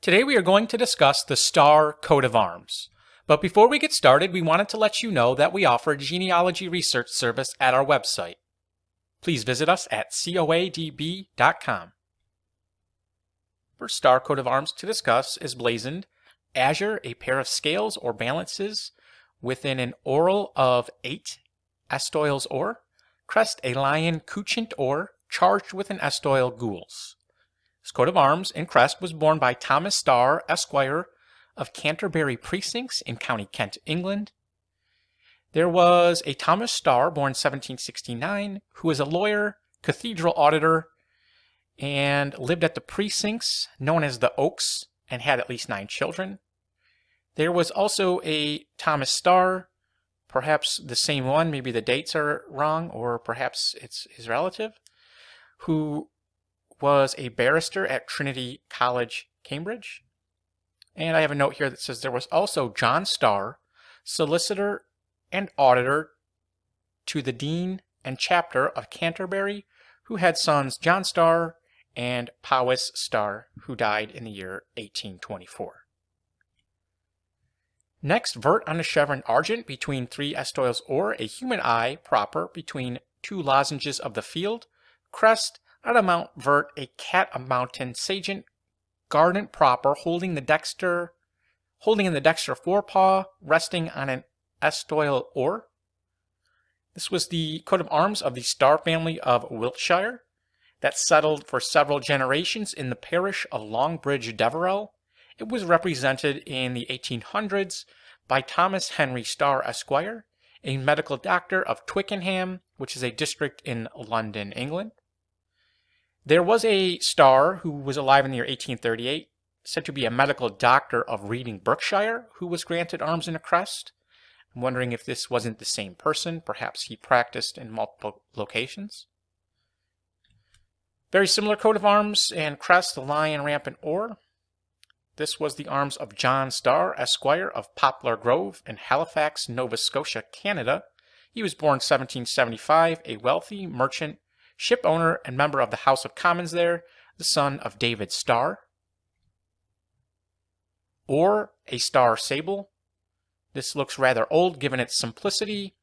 Today we are going to discuss the Starr coat of arms. But before we get started, we wanted to let you know that we offer a genealogy research service at our website. Please visit us at coadb.com. First Starr coat of arms to discuss is blazoned: Azure, a pair of scales or balances within an orle of 8 estoiles or; Crest, a lion couchant or charged with an estoile gules. This coat of arms and crest was borne by Thomas Starr Esq of Canterbury Precincts in County Kent, England. There was a Thomas Starr, born 1769, who was a lawyer, cathedral auditor, and lived at the precincts known as the Oaks and had at least 9 children. There was also a Thomas Starr, perhaps the same one, maybe the dates are wrong, or perhaps it's his relative, who was a barrister at Trinity College, Cambridge. And I have a note here that says there was also John Starr, Solicitor and Auditor to the Dean and Chapter of Canterbury, who had sons John Starr and Powys Starr, who died in the year 1824. Next, Vert on a chevron argent between 3 estoiles or a human eye proper between 2 lozenges of the field; Crest on a mount Vert, a cat a mountain sejant, guardant proper, holding in the dexter forepaw, resting on an estoile or. This was the coat of arms of the Starr family of Wiltshire that settled for several generations in the parish of Longbridge-Deverell. It was represented in the 1800s by Thomas Henry Starr Esq, a medical doctor of Twickenham, which is a district in London, England. There was a Starr who was alive in the year 1838, said to be a medical doctor of Reading, Berkshire, who was granted arms and a crest. I'm wondering if this wasn't the same person. Perhaps he practiced in multiple locations. Very similar coat of arms and crest, the lion, rampant or. This was the arms of John Starr Esq of Poplar Grove in Halifax, Nova Scotia, Canada. He was born 1775, a wealthy merchant, ship owner, and member of the House of Commons there, the son of David Starr. Or a Starr sable. This looks rather old given its simplicity.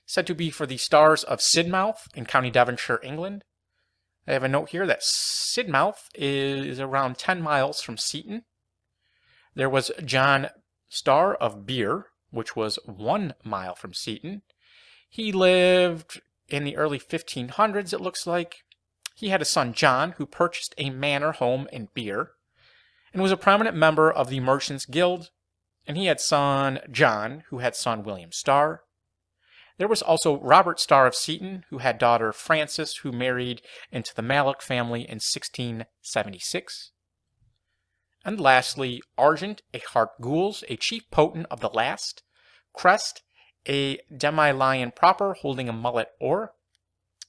Said to be for the Starrs of Sidmouth in County Devonshire, England. I have a note here that Sidmouth is around 10 miles from Seaton. There was John Starr of Beer, which was 1 mile from Seaton. He lived in the early 1500s, it looks like. He had a son, John, who purchased a manor home in Beer and was a prominent member of the Merchants Guild, and he had son, John, who had son, William Starr. There was also Robert Starr of Seaton, who had daughter Frances, who married into the Mallock family in 1676. And lastly, Argent, a hart gules, a chief potent of the last; Crest, a demi-lion proper holding a mullet or.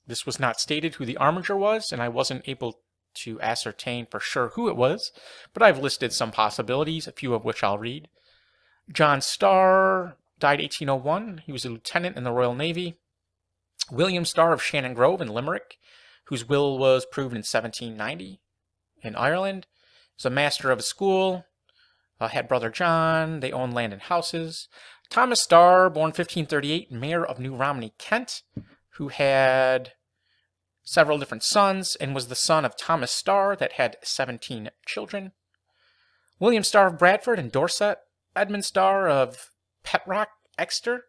This was not stated who the armiger was, and I wasn't able to ascertain for sure who it was, but I've listed some possibilities, a few of which I'll read. John Starr died 1801. He was a lieutenant in the Royal Navy. William Starr of Shannon Grove in Limerick, whose will was proved in 1790 in Ireland. Was a master of a school. Had brother John. They owned land and houses. Thomas Starr, born 1538, mayor of New Romney, Kent, who had several different sons and was the son of Thomas Starr that had 17 children. William Starr of Bradford and Dorset. Edmund Starr of Petrock, Exeter.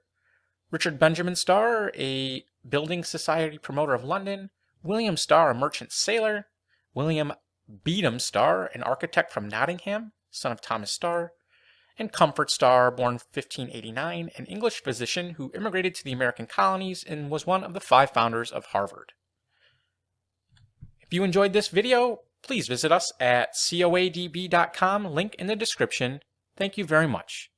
Richard Benjamin Starr, a building society promoter of London. William Starr, a merchant sailor. William Beedham Starr, an architect from Nottingham, son of Thomas Starr. And Comfort Starr, born 1589, an English physician who immigrated to the American colonies and was one of the 5 founders of Harvard. If you enjoyed this video, please visit us at coadb.com, link in the description. Thank you very much.